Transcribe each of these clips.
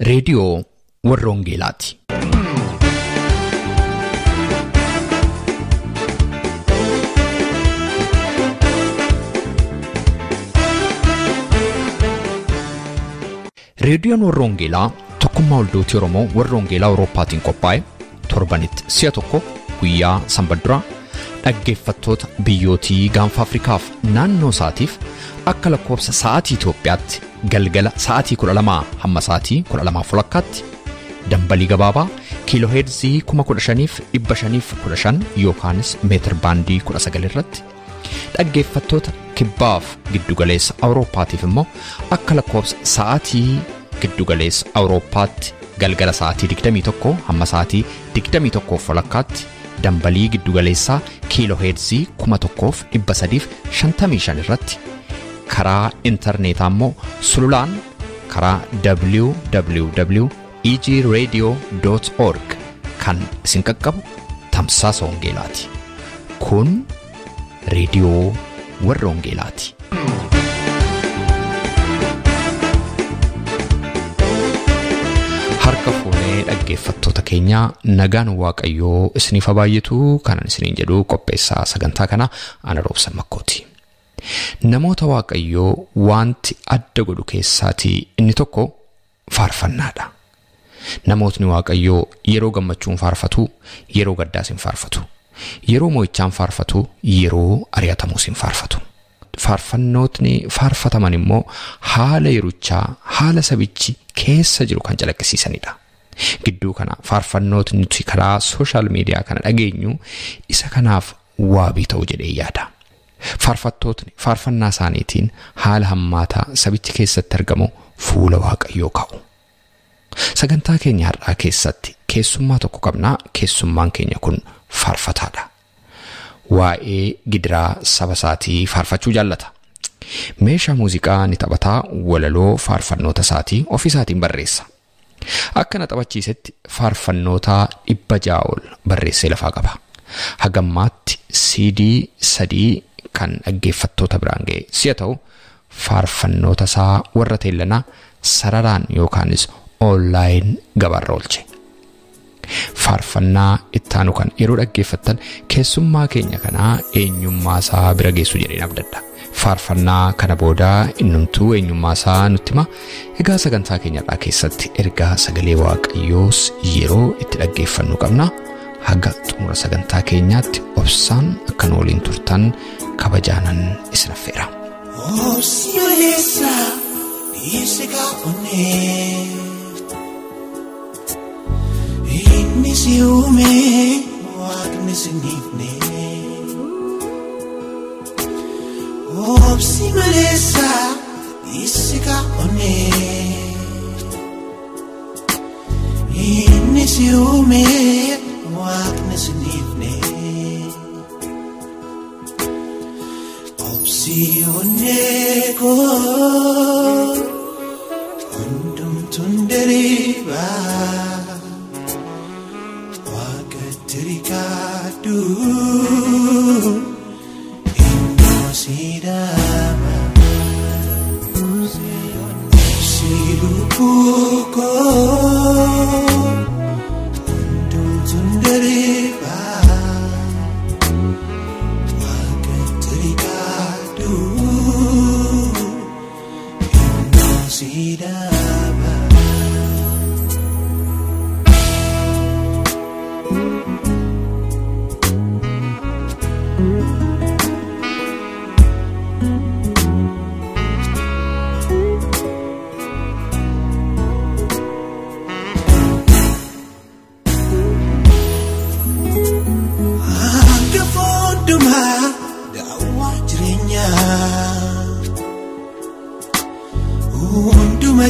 रेडियो वर्रोंगेलाती रेडियोन वर्रोंगेला tokkummaa waldooti Oromoo warroongeelaa Awurooppaatiin qophaa'e torbanitti si'a tokko guyyaa sanbadduraa dhaggeeffattoota biyyootii gaanfa Afrikaaf naannoo isaatiif akka lakkoofsa sa'aatii Itoophiyaatti galgala sa'aatii 12 hamma sa'aatii 12:00tti dambalii gabaabaa kiilooheerzii 15,515 yookaanis meetir baandii 19 irratti dhaggeeffattoota kibbaaf giddugaleessa Awurooppaatiif immoo akka lakkoofsa sa'aatii giddugaleessa Awurooppaatti galgala sa'aatii 21 hamma sa'aatii 21:00tti dambalii giddugaleessaa kiilooheerzii 1,355 irratti karaa intarneetaa immoo sululaan karaa www.egradio.org kan isin qaqqabu tamsaasa wangeelaati. Kun reediyoo warroongeelaati. Harka fuunee dhaggeeffattoota keenya nagaan waaqayyoo isiniif baay'atu kanan isiniin jedhu qopheessaa sagantaa kana ana Roobsan Makkooti. Namoota waaqayyoo wanti adda godhu keessaatii inni tokko faarfannaadha. Namootni waaqayyoo yeroo gammachuun faarfatu, yeroo gaddaas hin faarfatu. Yeroo mo'ichaan faarfatu, yeroo ari'atamuus hin faarfatu. Faarfannootni faarfataman immoo haala yeruchaa, haala sabichi keessa jiru kan calaqqisiisanidha. Gidduu kana faarfannootni nuti karaa sooshaal miidiyaa kana dhageenyu isa kanaaf waabii ta'u jedhee yaada. Faarfattootni faarfannaa isaaniitiin haala hammaataa sabichi keessatti argamu fuula waaqayyoo ka'u. Sagantaa keenya har'aa keessatti keessummaa tokko qabnaa. Keessummaan keenya kun faarfataadha. Waa'ee gidiraa saba isaatii faarfachuu jaallata. Meeshaa muuziqaa ni taphataa, walaloo faarfannoota isaatii ofisaatiin barreessa. Akkana taphachiisetti faarfannoota 600 ol barreessee lafaa qaba. Hagammaatti CD 3 kan dhaggeeffattoota biraan ga'e si'a ta'u faarfannoota isaa warra teellanaa sararaan yookaanis online gabaarra oolche. Faarfannaa ittaanu kan yeroo dhaggeeffattan keessummaa keenya kanaa eenyummaa isaa bira geessu jedheen abdadha. Faarfannaa kana booda innumtuu eenyummaa isaa nutti hima. Egaa sagantaa keenyadhaa keessatti ergaa sagalee waaqayyoos yeroo itti dhaggeeffannu qabna. Haga xumura sagantaa keenyaatti obsaan akka nu waliin turtan kabajaanan isin affeera. Nisiume wagnisinifne Opsi malesa isika one Nisiume wagnisinifne Opsi one ko Undum tunderiba Terikadu Indosidama Silupuko Undum tunderiba Waga terikadu Indosidama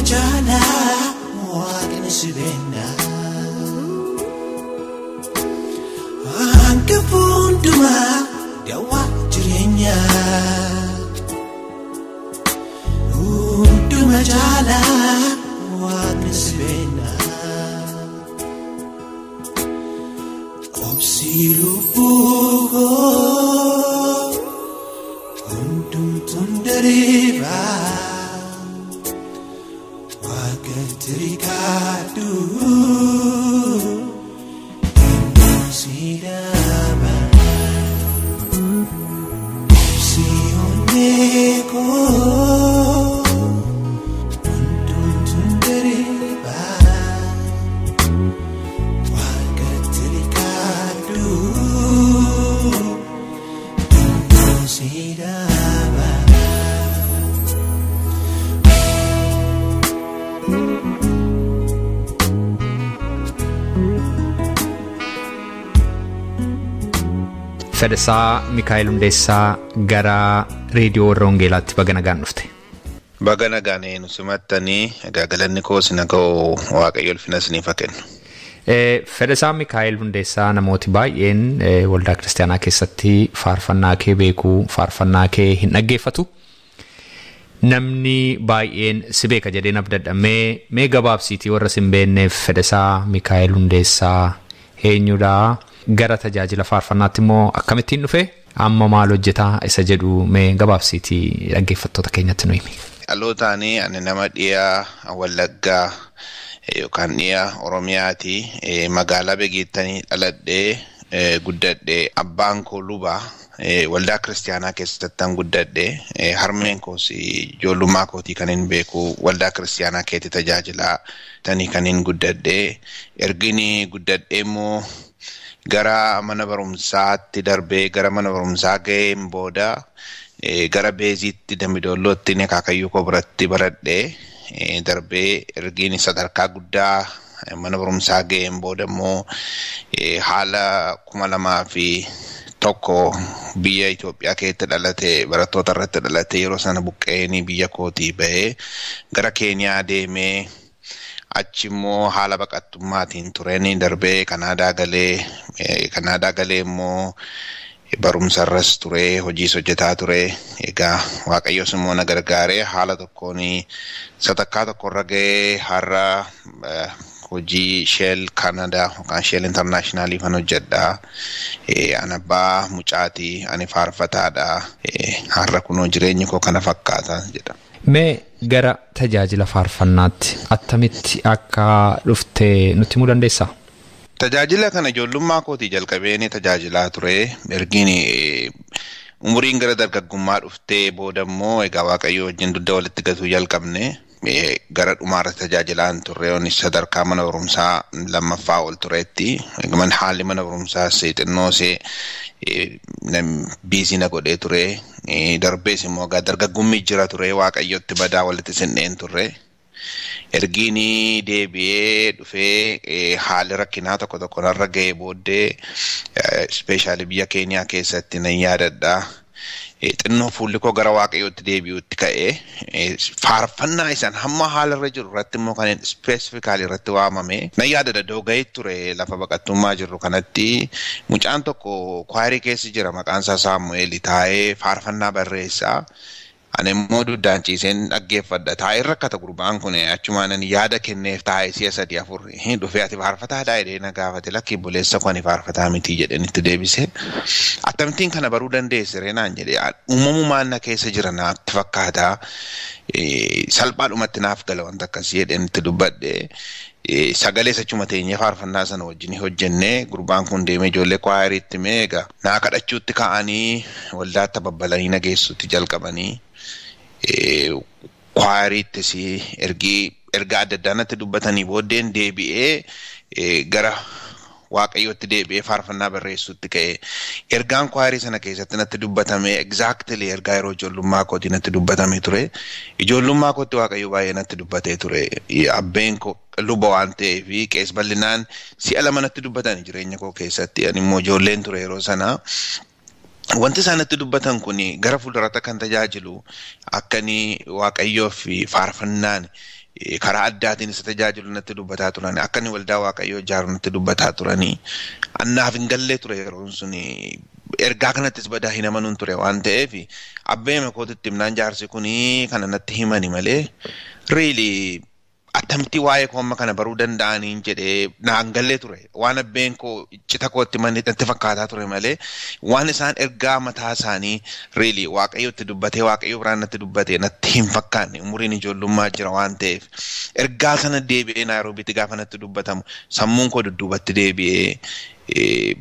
Jala wagin sibena Angka punduma dawa jirenya Unduma jala wagin sibena Obsilupo Undum tunderiba Terika Fedhasaa Mikaa'el Hundeessaa gara reediyoo warra Wangeelaatti baga nagaan dhufte. Baga nagaan nusimattanii galanni koo sinagoo Waaqayyo ulfina isiniif haa kennu. Fedhasaa Mikaa'el Hundeessaa namooti baay'een waldaa kiristaanaa keessatti faarfannaa kee beekuu, faarfannaa kee hin dhaggeeffatu. Namni baay'een si beeka jedheen abdadha. Mee gabaabsiitii warra sin beekneef Fedhasaa Mikaa'el Hundeessaa eenyudha? Gara tajaajila faarfannaatti immoo akkamittiin dhufe? Amma maal hojjetaa isa jedhu mee gabaabsiitii dhaggeeffattoota keenyatti nu himi. Dhalootaanii ani nama dhiyaa Wallaggaa yookaan dhiyaa Oromiyaati. Magaalaa Begeettanii dhaladhee guddadhee abbaan koo lubaa waldaa kiristaanaa keessattan guddadhee harmeen koos ijoollummaa kootii kan hin beeku waldaa kiristaanaa keetti tajaajilaa tanii kan hin guddadhee ergini guddadhee immoo gara mana barumsaatti darbee gara mana barumsaa ga'een booda gara beeziitti Dambidollootti Akaakayyuu koo biratti baradhee darbee ergini sadarkaa guddaa mana barumsaa ga'een booda immoo haala 2001 biyya Itoophiyaa keessatti dhalate barattoota irratti dhalate yeroo sana buqqeenii biyya kootii ba'ee gara Keeniyaa deemee achimmoo haala baqattummaatiin tureen darbee Kanaadaa galee immoo barumsa irras ture hojiis hojjetaa ture. Egaa Waaqayyos immoo na gargaaree haala tokkoon sadarkaa tokkorra ga'ee har'a hojii Shell Canada yookaan Shell International fan hojjedha. Ani abbaa mucaatii ani faarfataadha. Har'a kunoo jireenyi koo kana fakkaata jedha. Mee gara tajaajila faarfannaatti attamitti akka dhufte nutti himuu dandeessaa? Tajaajila kana ijoollummaa kootii jalqabeen tajaajilaa ture. Ergiin umuriin gara dargaggummaa dhuftee booda immoo egaa Waaqayyo wajjin dudda walitti gatuu jalqabne. Gara dhumaarra tajaajilaan turre onis sadarkaa mana barumsaa lammaffaa ol tureetti. Haalli mana barumsaa xinnoo biizii na godhee ture. Darbees immoo dargaggummi jira ture Waaqayyotti badaa walitti sinneen turre. Ergiin deebi'ee dhufee haalli rakkinaa tokko narra ga'ee booddee ispeeshaalii biyya Keeniyaa keessatti nan yaadadha. Xinnoo fuulli koo gara Waaqayyootti deebi'uutti ka'ee faarfannaa isaan hamma haala irra jiru irratti immoo kan ispeesifikaalii irratti waamame nan yaadadha. Dooga'ee ture lafa baqattummaa jirru kanatti mucaan tokko kwaayirii keessa jira maqaan isaa Saamu'eel taa'ee faarfannaa barreessaa. Ani immoo duddaan ciiseen dhaggeeffadha. Taa'ee rakkata gurbaan kun achumaan yaada kenneef taa'ee si'a 3-4 dhufee ati faarfataadhaa jedhee na gaafate lakkii buleessa koo ani faarfataa miti jedheen itti deebise. Akkamittiin kana baruu dandeesse reenaan jedhee uumamumaan na keessa jira naatti fakkaata. Salphaadhumatti naaf gala wanta akkasii jedheen itti dubbadhe. Sagalee sachuma teenyee faarfannaa sana wajjin hojjennee gurbaan kun deemee ijoollee kwaayiriitti meeqa naa kadhachuutti ka'anii waldaatti babbalanii na geessuutti jalqabanii. Kwaayiriittis ergaa adda addaa natti dubbatanii booddeen deebi'ee gara Waaqayyootti deebi'ee faarfannaa barreessuutti ka'e. Ergaan kwaayirii sana keessatti natti dubbatame exactly ergaa yeroo ijoollummaa kootii natti dubbatame ture. Ijoollummaa kootti Waaqayyo baay'ee natti dubbatee ture. Abbeen koo luba waan ta'eef qees bal'inaan si'a 2 natti dubbatan jireenya koo keessatti. Ani immoo ijoolleen ture yeroo sana. Wanti isaan natti dubbatan kun gara fuulduraatti kan tajaajilu akkanii Waaqayyoo fi faarfannaan karaa addaatiin isa tajaajilu natti dubbataa turani. Akkanii waldaa Waaqayyoo ijaaru natti dubbataa turani. Annaaf hin gallee ture yeroon sun ergaa kanattis badaa hin amanuun ture waan ta'eef abbeema kootitti himnaan jaarsi kun kana natti himani malee really attamitti waa'ee koo amma kana baruu danda'aniin jedhee naan gallee ture. Waan abbeen koo cita kootti natti fakkaataa ture malee waan isaan ergaa mataa isaanii really Waaqayyootti dubbatee Waaqayyoo biraan natti dubbatee natti hin fakkaanne. Umuriin ijoollummaa jira waan ta'eef ergaa sana deebi'ee Naayiroobiitti gaafa natti dubbatamu sammuun koo dudduubatti deebi'ee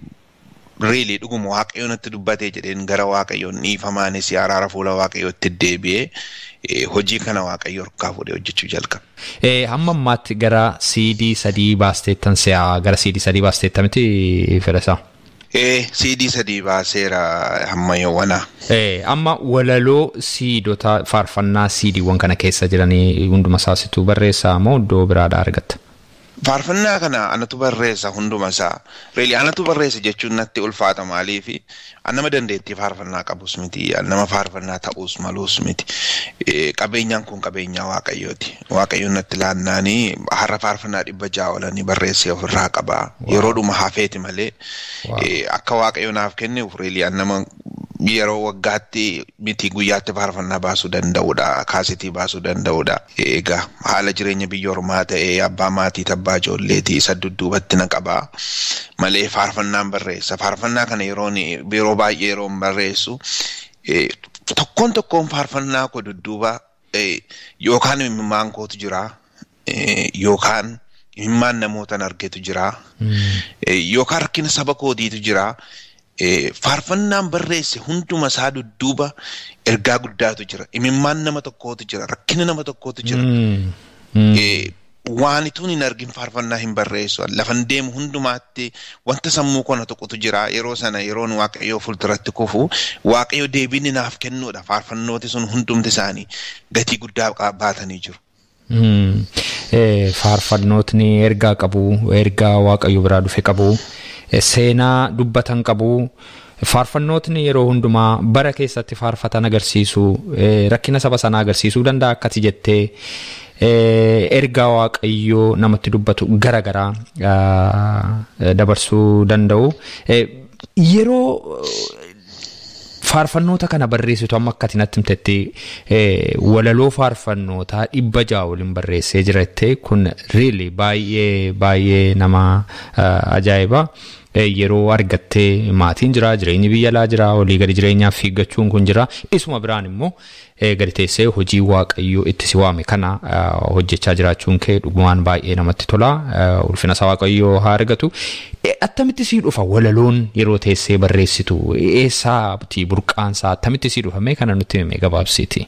really dhuguma Waaqayyoo natti dubbatee jedheen gara Waaqayyoon dhiifamaanis araara fuula Waaqayyootti deebi'ee hojii kana Waaqayyoo harkaa fuudhee hojjechuu jalqabe. Hamma ammaatti gara CD 3 baasteettan si'a gara CD 3 baasteettamiti Fedhasaa? CD 3 baaseera hamma yoona. Amma walaloo siidota faarfannaa CDwwan kana keessa jiranii hunduma isaasitu barreessaa moo iddoo biraadhaa argatta? faarfannaa kana anatu barreessa hunduma isaa. Reeli anatu barreessa jechuun natti ulfaata maaliifi nama dandeettii faarfannaa qabus miti, nama faarfannaa ta'us malus miti. Qabeenyaan kun qabeenyaa Waaqayyooti. Waaqayyoon natti laannaanii har'a faarfannaa 600 olanii barreessee ofirraa qaba. Yeroodhuma hafeeti malee akka Waaqayyoon naaf kennuuf reeli nama yeroo waggaatti miti guyyaatti faarfannaa baasuu danda'udha, kaasitii baasuu danda'udha. Egaa haala jireenya biyya ormaa ta'ee abbaa maatii tabbaa ijoolleetii isa dudduubatti na qaba malee faarfannaan barreessa. Faarfannaa kana yeroo baay'ee yeroon barreessu tokkoon faarfannaa koo dudduuba yookaan imimmaan kootu jira, yookaan imimmaan namootan argetu jira, yookaan rakkina saba kootiitu jira. Faarfannaan barreesse hunduma isaa dudduuba ergaa guddaatu jira, imimmaan nama tokkootu jira, rakkina nama tokkootu jira. Waan ituun hin argin faarfannaa hin barreessu. Lafan deemu hundumaatti wanta sammuu kona tokkotu jira. Yeroo sana yeroon Waaqayyoo fuulduratti kufu Waaqayyoo deebii naaf kennuudha. Faarfannooti sun hundumti isaanii gatii guddaa baatanii jiru. Faarfannootni ergaa qabu, ergaa Waaqayyoo biraa dhufe qabu, seenaa dubbatan qabu. Faarfannootni yeroo hundumaa bara keessatti faarfatan agarsiisu, rakkina saba sanaa agarsiisuu danda'a akkati jettee. Ergaa Waaqayyoo namatti dubbatu garagaraa dabarsuu danda'u. Yeroo faarfannoota kana barreessitu amma akkati natti himtetti walaloo faarfannoota 600 waliin barreessee jiratte kun really baay'ee nama ajaa'iba. Yeroo argattee maatiin jira, jireenyi biyya alaa jira, olii gadi jireenyaaf fiiggachuun kun jira. Isuma biraan immoo gadi teessee hojii Waaqayyoo itti si waame kana hojjechaa jiraachuun kee dhugumaan baay'ee namatti tola. Ulfina isaa Waaqayyoo haa argatu. Attamitti sii dhufa walaloon yeroo teessee barreessitu? Eessaati burqaansaa? Attamitti sii dhufame kana nutti himee gabaabsiiti.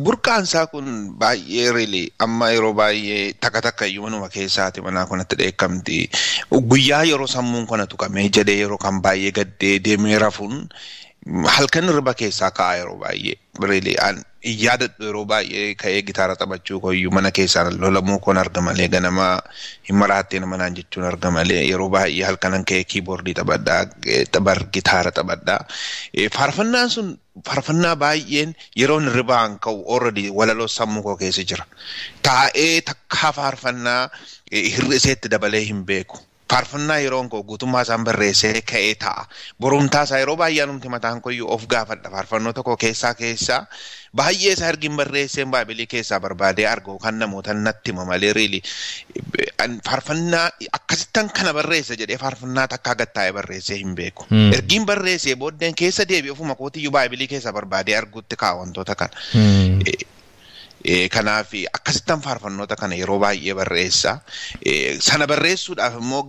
Burqaansaa kun baay'ee really amma yeroo baay'ee takka iyyuu manuma keessaati manaa kanatti dheekkamti. Guyyaa yeroo sammuun kana tuqamee jedhee yeroo kan baay'ee gaddee deemee rafuun halkan irba keessaa ka'a yeroo baay'ee. Really yaadadhu yeroo baay'ee ka'ee gitaara taphachuu koyyuu mana keessaan lolamuu koon arga malee ganama hin maraattee nama naan jechuun arga malee yeroo baay'ee halkanan ka'ee kiiboordii taphadhaa, gitaara taphadhaa. Faarfannaan sun faarfannaa baay'een yeroon ribaan ka'u already walaloo sammuu koo keessa jira. Taa'ee takkaa faarfannaa hir'iseetti dabalee hin beeku. Faarfannaa yeroon koo guutummaa isaan barreessee ka'ee ta'a. Borumtaa isaa yeroo baay'ee anumti mataan koyyuu of gaafadha. Faarfannoota koo keessaa baay'ee isaa ergin barreesseen baabilii keessaa barbaadee argu kan namoota natti hima malee really faarfannaa akkasittan kana barreessa jedhee faarfannaa takkaa gattaa'ee barreessee hin beeku. Ergin barreessee booddeen keessa deebi'ee ofuma kootiyyuu baabilii keessaa barbaadee arguutti ka'a wantoota kana. Kanaaf akkasittan faarfannoota kana yeroo baay'ee barreessa. Sana barreessuudhaaf immoo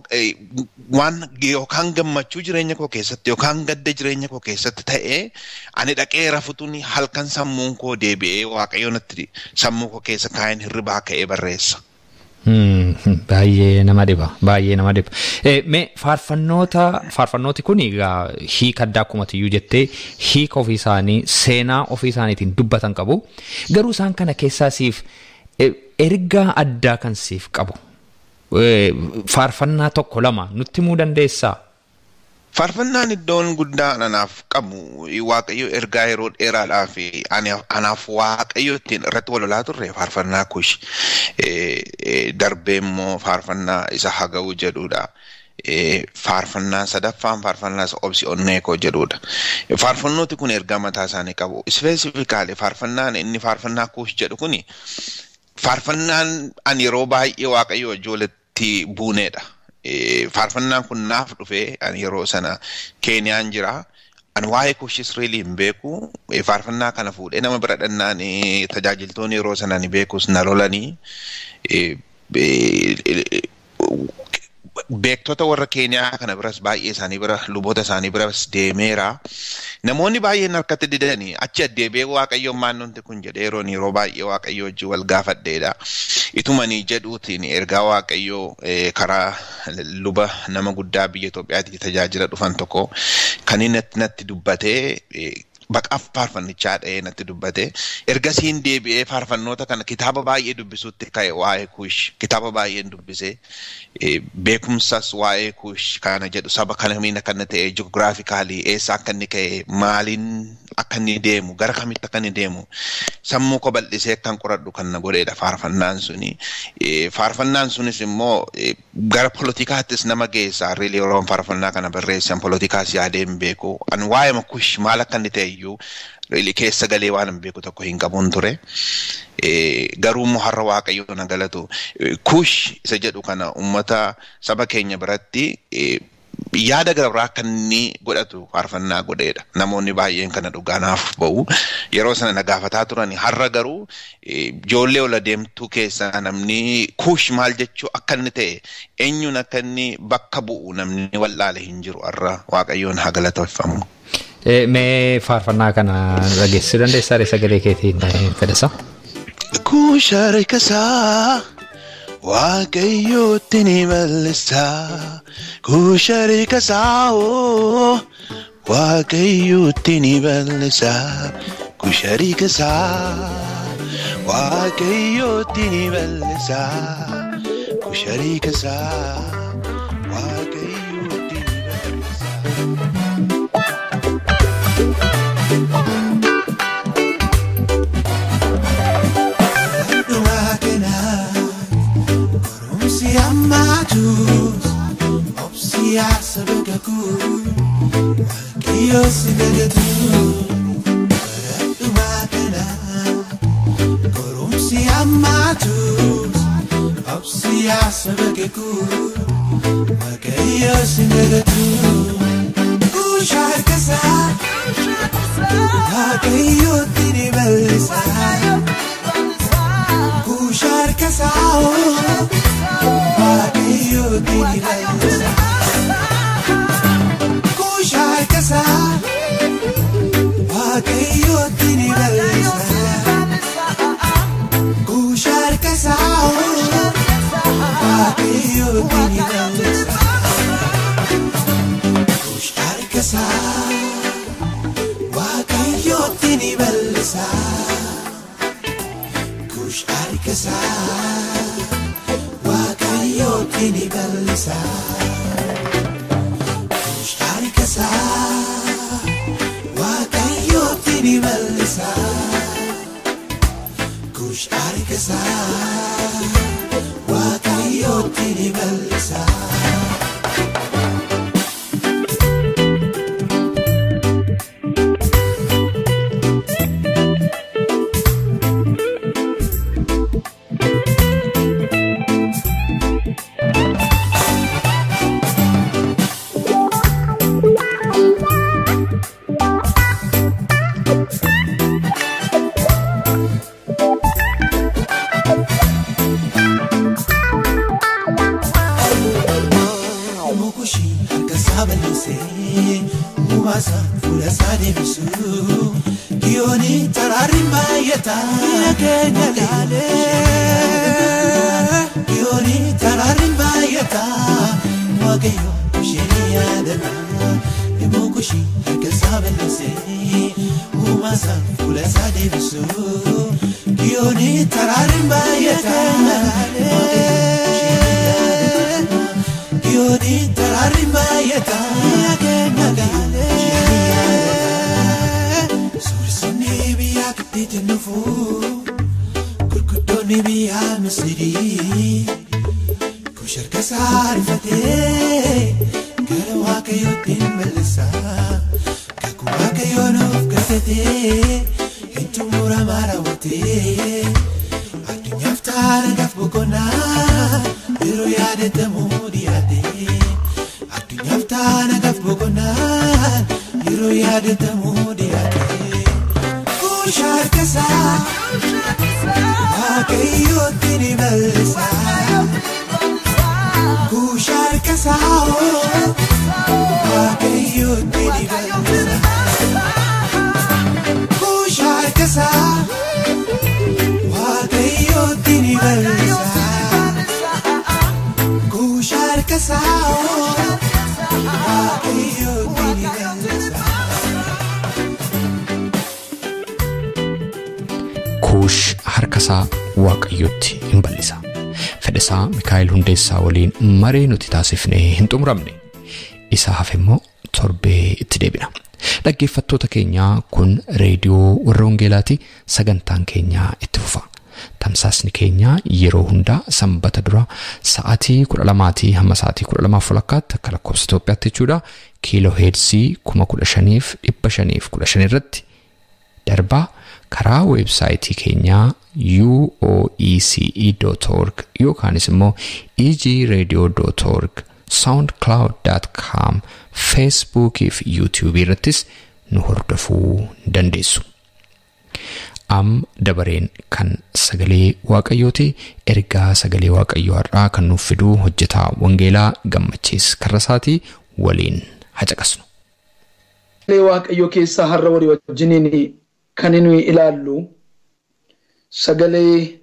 waan yookaan gammachuu jireenya koo keessatti yookaan gadda jireenya koo keessatti ta'ee ani dhaqee rafutuun halkan sammuun koo deebi'ee Waaqayyoon natti sammuu koo keessa kaa'een hirribaa ka'ee barreessa. Baay'ee nama dhiba. Mee faarfannooti kun hiika addaa akkuma tiyyuu jettee hiika ofii isaanii seenaa ofii isaaniitiin dubbatan qabu. Garuu isaan kana keessaa siif ergaa addaa kan siif qabu faarfannaa tokko lama nutti himuu dandeessaa? Faarfannaan iddoon guddaa anaaf qabu Waaqayyo ergaa yeroo dheeraadhaaf anaaf Waaqayyo ittiin irratti walolaa turre faarfannaa Kuush darbee immoo faarfannaa isa Haga'uu jedhudha. Faarfannaa sadaffaan faarfannaa isa Obsi Onneekoo jedhudha. Faarfannooti kun ergaa mataa isaanii qabu. Ispeesifikaali faarfannaan inni faarfannaa Kuush jedhu kuni faarfannaan ani yeroo baay'ee Waaqayyo ijoolletti buuneedha. Faarfannaan kun naaf dhufee ani yeroo sana Keeniyaan jira. Ani waa'ee Kuushis really hin beeku. Faarfannaa kana fuudhee nama bira dhannaan tajaajiltoonni yeroo sana ni beekus na lolanii. Beektota warra Keeniyaa kana biras baay'ee isaanii bira luboota isaanii biras deemeera. Namoonni baay'een harkatti didanii achi addeebee Waaqayyoon maannonti kun jedhee yeroo baay'ee Waaqayyoo wajjin wal gaafadheedha. Itumanii jedhuutiin ergaa Waaqayyoo karaa luba nama guddaa biyya Itoophiyaatti tajaajila dhufan tokko kan inni natti dubbatee baqaaf faarfannichaa dha'ee natti dubbate. Ergasiin deebi'ee faarfannoota kana kitaaba baay'ee dubbisuutti ka'e waa'ee Kuush. Kitaaba baay'een dubbisee beekumsas waa'ee Kuush kana jedhu saba kamiin akka inni ta'e ji'oogiraafikaalii eessa akka inni ka'e maaliin akka inni deemu gara kamitti akka inni deemu sammuu koo bal'isee kan qoradhu kan na godheedha faarfannaan suni. Faarfannaan sunis immoo gara poolitikaattis nama geessa. Riili yeroo faarfannaa kana barreessan poolitikaas yaadeen beeku. An waa'ee Kuush maal akka inni ta'e iyyuu riili keessa galee waan hin beeku tokko hin qabuun ture. Garuu immoo har'a Waaqayyo na galatu. Kuush isa jedhu kana uummata saba keenya biratti yaada gara akka inni godhatu faarfannaa godheedha. Namoonni baay'een kana dhugaanaaf ba'u. Yeroo sana na gaafataa turani. Har'a garuu ijoollee ol adeemtuu keessaa namni Kuush maal jechuu akka inni ta'e eenyuun akka inni bakka bu'u namni wallaale hin jiru. Har'a Waaqayyoon haa galateeffamu. Mee faarfannaa kana dhageessisuu dandeessaa sagalee keetiin fedhasa? Kuush harkasaa Waaqayyootti ni bal'isa. Kuush harkasaa Waaqayyootti ni bal'isa. Kuush harkasaa Waaqayyootti ni bal'isa. Kuush harkasaa Waaqayyootti ni bal'isa. Amatus, opsia sabagaku, Waaqayyo sigagatu, makana. Korumsi amatus, opsia sabagaku, Waaqayyo sigagatu. Kuush harkasaa, Waaqayyo ni bal'isa. Kuush harkasaa. Waaqayyootti ni bal'isa. Kuush harkasaa Waaqayyootti ni bal'isa. Kuush harkasaa Waaqayyootti ni bal'isa. Kuush harkasaa Waaqayyootti ni bal'isa. Kuush harkasaa Waaqayyootti ni bal'isa. Kuush harkasaa Waaqayyootti ni bal'isa. Kuush harkasaa Waaqayyootti ni bal'isa. isaa waaqayyotti hin bal'isa. Fedhisaa Mikaa'el Hundeessaa waliin maree nuti taasifnee hin xumuramne. Isa hafe immoo torbee itti deebina. Dhaggeeffattoota keenyaa kun reediyoo warra Wangeelaati. Sagantaan keenyaa itti fufa. Tamsaasni keenya yeroo hundaa sanbata dura sa'aatii 12 hamma sa'aatii 12:00 akka lakkoofsa Itoophiyaatti jechuudha. Kiiloo heerzii 15,515 irratti darbaa karaa weebsaayitii keenyaa uoece.org yookaanis immoo egradio.org, soundcloud.com, Facebook fi YouTube irrattis nu hordofuu dandeessu. Dabareen kan sagalee waaqayyooti. Ergaa sagalee waaqayyoo har'aa kan nuuf fiduu hojjetaa wangeelaa Gammachiis Karrasaati waliin hacaqasnu. Sagalee waaqayyoo keessaa har'a walii wajjiniin kan nuyi ilaallu sagalee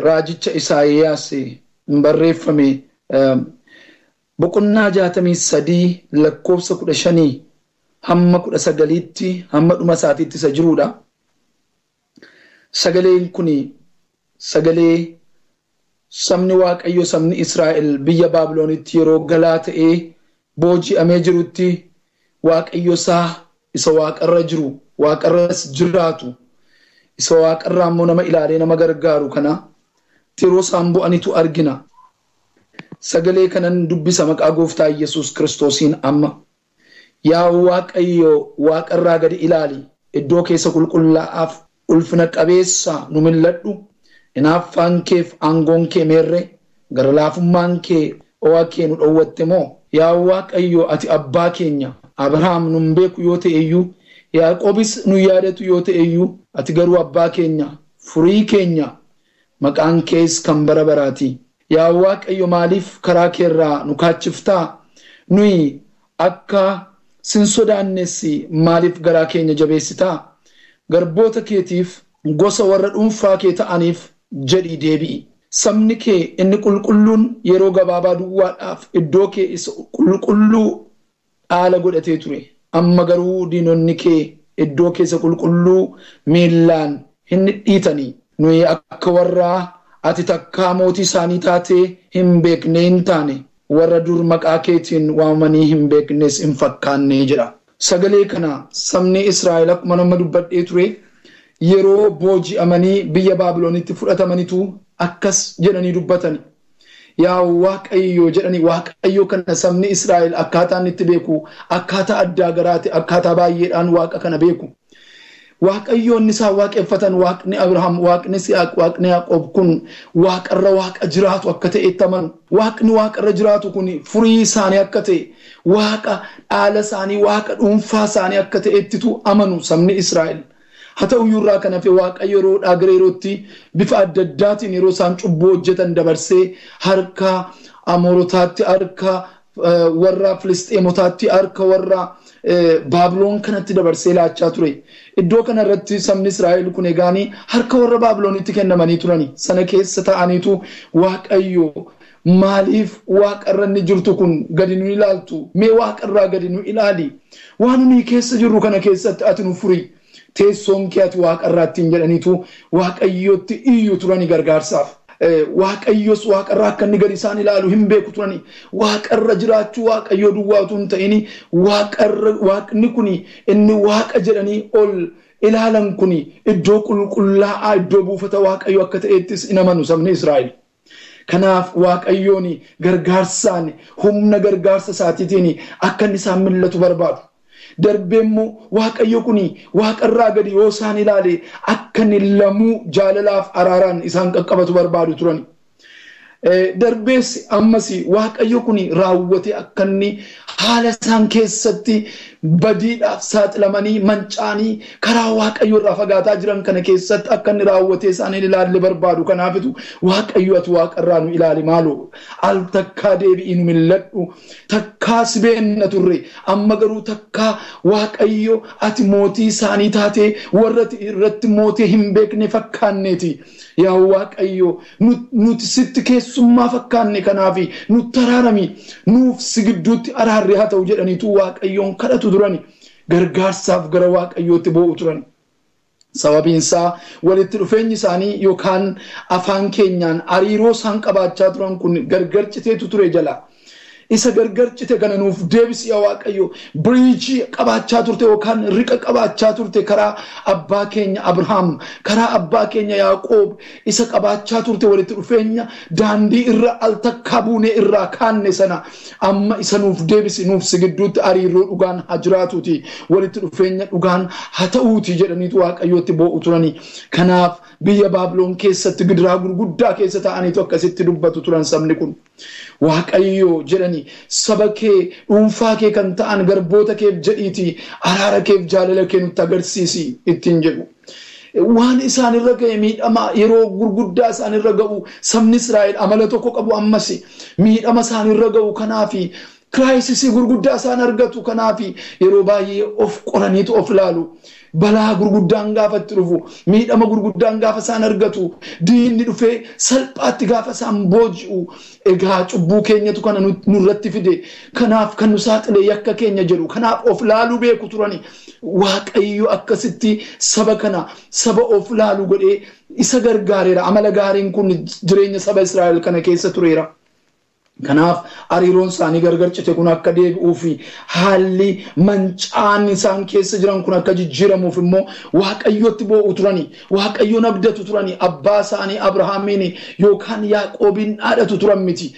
raajicha Isaayiyaas barreeffame boqonnaa 63 lakkoofsa 15 hamma 19tti hamma dhuma isaatiitti isa jiruudha. Sagaleen kuni sagalee sabni waaqayyo sabni Israa'el biyya Baabiloonitti yeroo galaa ta'ee booji'amee jirutti waaqayyo isaa isa waaqarra jiru waaqarras jiraatu isa waaqarraa immoo nama ilaalee nama gargaaru kana yeroo isaan bu'anitu argina. Sagalee kanan dubbisa maqaa gooftaa Yesuus Kiristoosiin amma. Yaa waaqayyo waaqarraa gadi ilaali iddoo keessa qulqullaa'aaf ulfina qabeessa nu milladhu. Hinaaffaan keef aangoon kee meerre gara laafummaan kee o'a kee nu dhowwatte moo? Yaa waaqayyo ati abbaa keenya Abrahaam nun beeku yoo ta'e iyyuu Yaaqoobis nu yaadatu yoo ta'e iyyuu ati garuu abbaa keenya furii keenya maqaan kees kan bara baraati. Yaa waaqayyo maaliif karaa keerraa nu kaachiftaa? Nuyi akka sin sodaannessi maaliif garaa keenya jabeessitaa? Garboota keetiif gosa warra dhuunfaa kee ta'aniif jedhii deebi'i. Sabni kee inni qulqulluun yeroo gabaabaa duwwaadhaaf iddoo kee isa qulqulluu dhaala godhatee ture. Amma garuu diinonni kee iddoo keessa qulqulluu miillaan hin dhiitanii. Nuyi akka warraa ati takkaa mootii isaanii taatee hin beekne hin taane warra dur maqaa keetiin waamanii hin beeknes hin fakkaanne jedha. Sagalee kana sabni Israa'el akkuma nama dubbadhee ture yeroo booji'amanii biyya Baabiloonitti fudhatamanitu akkas jedhanii dubbatani. Yaa waaqayyo jedhanii waaqayyo kana sabni Israa'el akkaataa inni itti beeku akkaataa addaa garaati akkaataa baay'eedhaan waaqa kana beeku. Waaqayyoonni isaa waaqeffatan waaqni Abrahaam waaqni Isihaaq waaqni Yaaqoob kun waaqarra waaqa jiraatu akka ta'etti amanu. Waaqni waaqarra jiraatu kun furii isaanii akka ta'e waaqa dhaala isaanii waaqa dhuunfaa isaanii akka ta'ettitu amanu sabni Israa'el. Haa ta'u iyyuu kana fi waaqayyo yeroodhaa gara yerootti bifa adda addaatiin yeroo isaan cubbuu hojjetan dabarsee harka Amoorotaatti harka warra Filisxeemotaatti harka warra Baabiloon kanatti dabarsee laachaa ture. Iddoo kana irratti sabni Israa'el kun egaanii harka warra Baabiloonitti kennamanii turani. Sana keessa ta'aniitu waaqayyo maaliif waaqarra inni jirtu kun gadi nu ilaaltu? Mee waaqarraa gadi nu ilaali. Waan nuyi keessa jirru kana keessatti ati nu furi. Teessoon kee ati waaqarraattiin jedhaniitu waaqayyotti iyyuu turani gargaarsaaf. Waaqayyos waaqarraa akka inni gadi isaan ilaalu hin beeku turani. Waaqarra jiraachuu waaqayyoo duwwaatu hin ta'ini waaqni kuni inni waaqa jedhanii ol ilaalan kuni iddoo qulqullaa'aa iddoo buufata waaqayyoo akka ta'ettis hin amanu sabni Israa'el. Kanaaf waaqayyoon gargaarsaan humna gargaarsa isaatiitiin akka inni isaan mil'atu barbaadu. Darbeemmoo waaqayyo kuni waaqarraa gadi yoo isaan ilaale akka inni lamuu jaalalaaf araaraan isaan qaqqabatu barbaadu turan. Darbees ammas waaqayyo kuni raawwate akka inni haala isaan keessatti badiidhaaf saaxilamanii mancaanii karaa waaqayyo irraa fagaataa jiran kana keessatti akka inni raawwatee isaaniin ilaalle barbaadu. Kanaafitu waaqayyo ati waaqarraa nu ilaali maaloo al takkaa deebi'i nu milladhu takkaa si beenna turre amma garuu takkaa waaqayyo ati mootii isaanii taatee warra irratti mootii hin beekne fakkaanneeti. Yaa waaqayyo nuti sitti keessummaa fakkaanne kanaafi nutti araarami nuuf si gidduutti araarri haa ta'u jedhaniitu waaqayyoon kadhatu turani. Gargaarsaaf gara waaqayyootti boo'u turan. sababiinsaa walitti dhufeenyi isaanii yookaan afaan keenyaan hariiroo isaan qabaachaa turan kun gargar citeetu ture jala isa gargar cite kana nuuf deebisi yaa Waaqayyo biriijii qabaachaa turte yookaan riqa qabaachaa turte karaa abbaa keenya Abrahaam karaa abbaa keenya Yaaqoob isa qabaachaa turte walitti dhufeenya daandii irra al takka buune irraa kaanne sana amma isa nuuf deebisi nuuf sigidduutti hariiroo dhugaan haa jiraatuuti walitti dhufeenya dhugaan haa ta'uuti jedhaniitu Waaqayyootti boo'u turani kanaaf biyya Baabiloon keessatti gidiraa gurguddaa keessa ta'aniitu akkasitti dubbatu turan sabni kun Waaqayyo jedhani saba kee dhuunfaa kee kan ta'an garboota keef jedhiiti araara keef jaalala kee nutti agarsiisi ittiin jedhu waan isaan irra ga'e miidhama yeroo gurguddaa isaan irra ga'u sabni Israa'el amala tokko qabu ammas miidhama isaan irra ga'u kanaafi kiraayisisii gurguddaa isaan argatu kanaafi yeroo baay'ee of qoraniitu of ilaalu balaa gurguddaan gaafatti dhufu miidhama gurguddaan gaafa isaan argatu diinni dhufee salphaatti gaafa isaan booji'u egaa cubbuu keenyatu kana nurratti fide kanaaf kan nu saaxilee yakka keenya jedhu kanaaf of laaluu beeku turani Waaqayyo akkasitti saba kana saba of laalu godhee isa gargaareera amala gaariin kun jireenya saba Israa'el kana keessa tureera kanaaf hariiroon isaanii gargar cite kun akka deebi'uu fi haalli mancaan isaan keessa jiran kun akka jijjiiramuuf immoo Waaqayyotti boo'u turani Waaqayyoon abdatu turani abbaa isaanii Abrahaamiin yookaan Yaaqoobiin dhaadhatu turan miti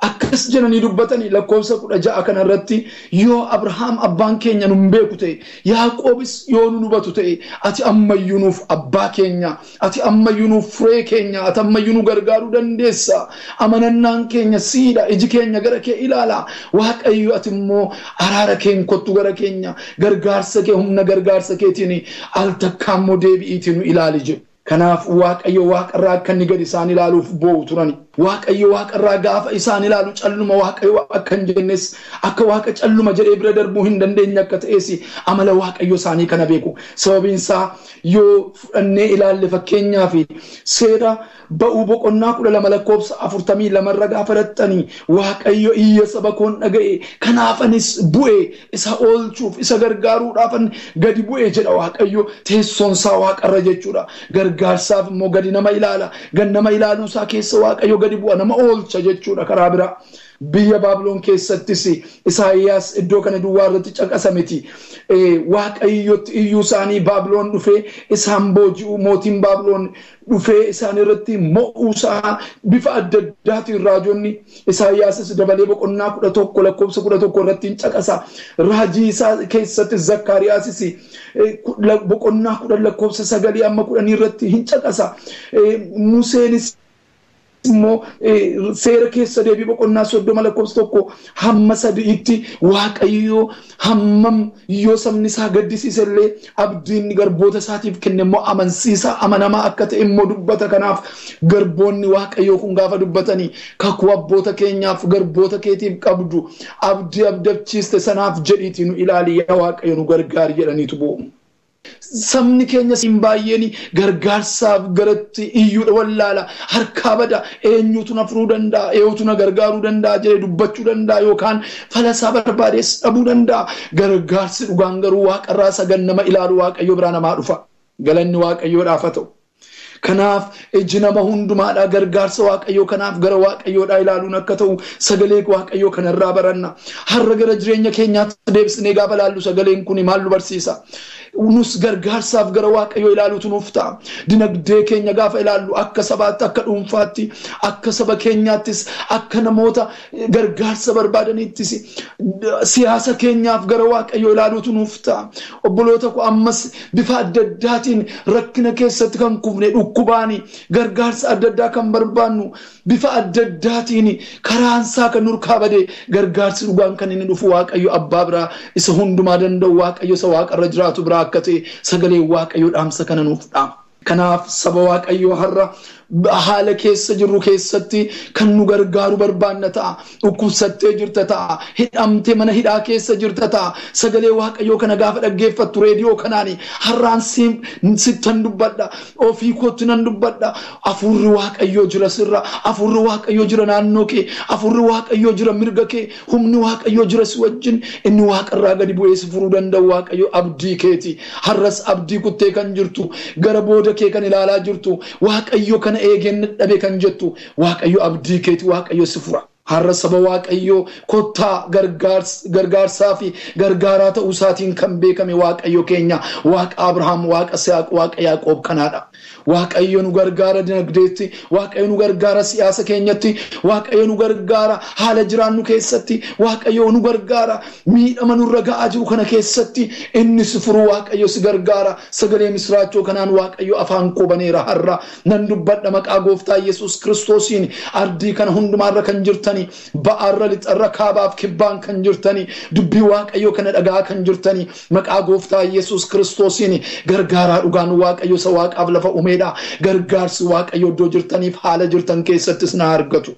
akkas jedhanii dubbatanii lakkoofsa 16 kana irratti yoo Abrahaam abbaan keenya nun beeku ta'e Yaaqoobis yoo nu hubatu ta'e ati ammayyuu nuuf abbaa keenya ati ammayyuu nuuf firee keenya ati ammayyuu nu gargaaruu dandeessa amanannaan keenya siidha iji keenya gara kee ilaala Waaqayyo ati immoo araara keen kottu gara keenya gargaarsa kee humna gargaarsa keetiin al takka immoo deebi'iitiin nu ilaali jedhu kanaaf Waaqayyo waaqarraa akka inni gad isaan ilaaluuf boo'u turani Waaqayyo waaqarraa gaafa isaan ilaalu calluma Waaqayyo akka hin jennes akka Waaqa calluma jedhee bira darbuu hin dandeenye akka ta'es amala Waaqayyo isaanii kana beeku sababiinsaa yoo fudhannee ilaalle fakkeenyaa fi seera ba'uu boqonnaa 12 lakkoofsa 42 irra gaafa dhattanii Waaqayyo iyya saba koon dhaga'e kanaafanis bu'e isa oolchuuf isa gargaaruudhaafan gadi bu'e jedha Waaqayyo teessoon isaa waaqarra jechuudha gargaarsaaf immoo gadi nama ilaala gan nama ilaaluu isaa keessa Waaqayyo gadi bu'a nama oolcha jechuudha karaa biraa biyya Baabiloon keessattis Isaayyaas iddoo kana duwwaa irratti caqasameti Waaqayyotti iyyuu isaanii Baabiloon dhufee isaan booji'u mootiin Baabiloon dhufee isaan irratti mo'uusaa bifa adda addaatiin raajonni Isaayyaasis dabalee boqonnaa 11 lakkoofsa 11 irratti caqasa raajii isaa keessatti Zakkaariyaasis boqonnaa 10 lakkoofsa 9 amma 10 irratti hin caqasa Museenis immoo seera keessa deebii boqonnaa 30 lakkoofsa 1 hamma 3tti Waaqayyo hammam yoo sabni isaa gaddisiise illee abdiin garboota isaatiif kenne immoo amansiisa amanamaa akka ta'e immoo dubbata kanaaf garboonni Waaqayyo kun gaafa dubbatanii kakuu abboota keenyaaf garboota keetiif qabdu abdii abdachiiste sanaaf jedhiitii nu ilaali yaa Waaqayyo nu gargaari jedhaniitu boo'u sabni keenya siin baay'een gargaarsaaf garatti iyyuudha wallaala harkaa bada eenyutu na furuu danda'a eenyutu na gargaaruu danda'a jedhee dubbachuu danda'a yookaan falasaa barbaadees dhabuu danda'a gargaarsi dhugaan garuu waaqarraa sagan nama ilaalu Waaqayyo biraa namaa dhufa galanni Waaqayyoodhaaf haa ta'u kanaaf iji nama hundumaadhaa gargaarsa Waaqayyo kanaaf gara Waaqayyoodhaa ilaaluun akka ta'u sagalee Waaqayyo kanarraa baranna har'a gara jireenya keenyaatti deebisnee gaafa laallu sagaleen kun maal nu barsiisa nus gargaarsaaf gara Waaqayyo ilaaluutu nuuf ta'a dinagdee keenya gaafa ilaallu akka sabaatti akka dhuunfaatti akka saba keenyaattis akka namoota gargaarsa barbaadaniittis siyaasa keenyaaf gara Waaqayyo ilaaluutu nuuf ta'a obboloota ko ammas bifa adda addaatiin rakkina keessatti kan kufne dhukkubaani gargaarsa adda addaa kan barbaannu bifa adda addaatiin karaansaa kan nurkaa bade gargaarsi dhugaan kan inni dhufu Waaqayyo abbaa biraa isa hundumaa danda'u Waaqayyo isa waaqarra jiraatu biraa akka ta'e sagalee Waaqayyo dhaamsa kana nuuf dhaama kanaaf saba waaqayyoo har'a haala keessa jirru keessatti kan nu gargaaru barbaanna ta'a. Dhukkubsattee jirta ta'a, hidhamtee mana hidhaa keessa jirta ta'a. Sagalee waaqayyoo kana gaafa dhaggeeffattu reediyoo kanaani har'aan sittan dubbadha, ofii kootti nan dubbadha. Hafuurri waaqayyoo jira sirra, hafuurri waaqayyoo jira naannoo kee, hafuurri waaqayyoo jira mirga kee, humni waaqayyoo jira si wajjin. Inni waaqarraa gadi bu'ee si furuu danda'u waaqayyoo abdii keeti. Har'as abdii kuttee kan jirtu, gara booda kee kan ilaalaa jirtu, waaqayyoo kana eegeen dhabe kan jettu, waaqayyoo abdii keeti, waaqayyoo si fura. Har'a saba waaqayyoo kottaa gargaarsaa fi gargaaraa ta'uu isaatiin kan beekame waaqayyoo keenya, waaqa Abrahaam, waaqa Isaaq, waaqa Yaaqoob kanaadha. Waaqayyo nu gargaara dinagdeetti, waaqayyo nu gargaara siyaasa keenyatti, waaqayyo nu gargaara haala jiraannu keessatti, waaqayyo nu gargaara miidhama nurra ga'aa jiru kana keessatti. Inni si furu waaqayyo si gargaara. Sagalee misraachoo kanaan waaqayyo afaan koo baneera har'a nan dubbadha maqaa gooftaa Yesuus Kiristoosiin. Ardii kana hundumaarra kan jirtani, ba'aarra lixarra kaabaaf kibbaan kan jirtani, dubbii waaqayyo kana dhagaa kan jirtani, maqaa gooftaa Yesuus Kiristoosiin gargaaraa dhugaan waaqayyo isa waaqaaf lafa uumeedha. Gargaarsi waaqayyo iddoo jirtaniif haala jirtan keessattis na argatu.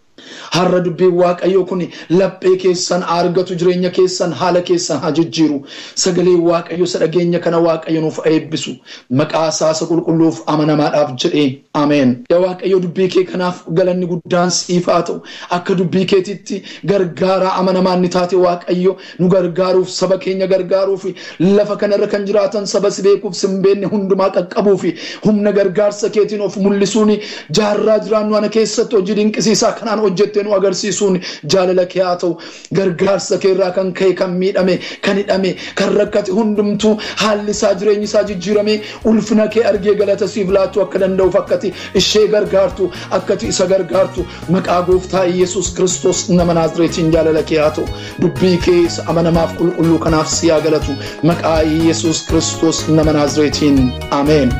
Har'a dubbiin waaqayyo kun laphee keessan argatu, jireenya keessan haala keessan haa jijjiiru. Sagalee waaqayyo isa dhageenya kana waaqayyo nuuf eebbisu. Maqaa isaa qulqulluuf amanamaadhaaf jedhee ameen. Yaa waaqayyo dubbii kee kanaaf galanni guddaan siif haa ta'u. Akka dubbii keetitti gargaaraa amanamaan ni taate waaqayyo nu gargaaruuf, saba keenya gargaaruuf, lafa kanarra kan jiraatan saba si beekuuf, si hin beekne hundumaa qaqqabuuf, humna gargaarsa keetiin of mul'isuun jaarraa jiraannu ana keessatti hojii dinqisiisaa kanaan hojjettee nu agarsiisuun jaalala kee haa ta'u. Gargaarsa kee irraa kan ka'e kan miidhame, kan hidhame, kan rakkate hundumtuu haalli isaa jireenyi isaa jijjiirame ulfina kee argee galata siif laachuu akka danda'uuf akkati ishee gargaartu, akkati isa gargaartu maqaa gooftaa Yesuus Kiristoos nama Naazreetiin jaalala kee haa ta'u. Dubbii kee isa amanamaaf qulqulluu kanaaf si haa galatu maqaa Yesuus Kiristoos nama Naazreetiin ameen.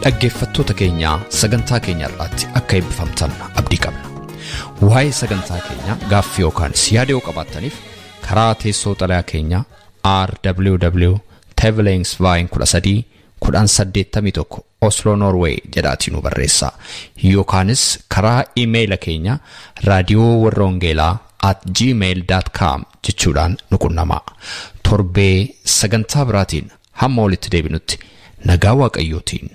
Dhaggeeffattoota keenya sagantaa keenya irratti akka eebbifamtan abdii qabna. Waa'ee sagantaa keenya gaaffii yookaan yaada yoo qabaattaniif karaa teessoo xalayaa keenya rwtevelingsvine13 Oslo Norway jedhaatiin nu barreessaa. Yookaanis karaa iimeeyila keenya raadiyoowwarrawangeelaa@gmail.com jechuudhaan nu qunnamaa. Torbee sagantaa biraatiin hamma walitti deebinutti nagaa waaqayyootiin